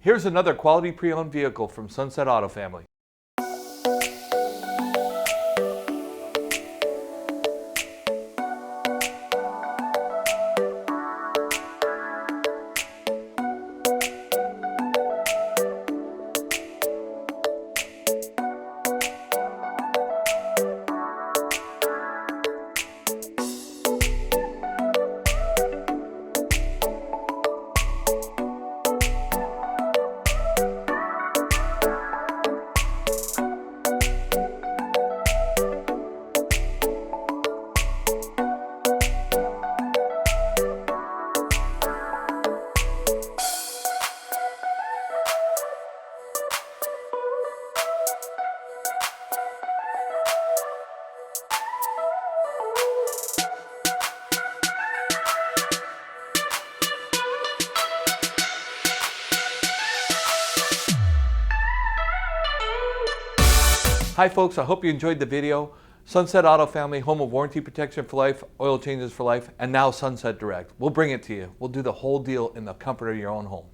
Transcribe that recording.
Here's another quality pre-owned vehicle from Sunset Auto Family. Hi folks, I hope you enjoyed the video. Sunset Auto Family, home of warranty protection for life, oil changes for life, and now Sunset Direct. We'll bring it to you. We'll do the whole deal in the comfort of your own home.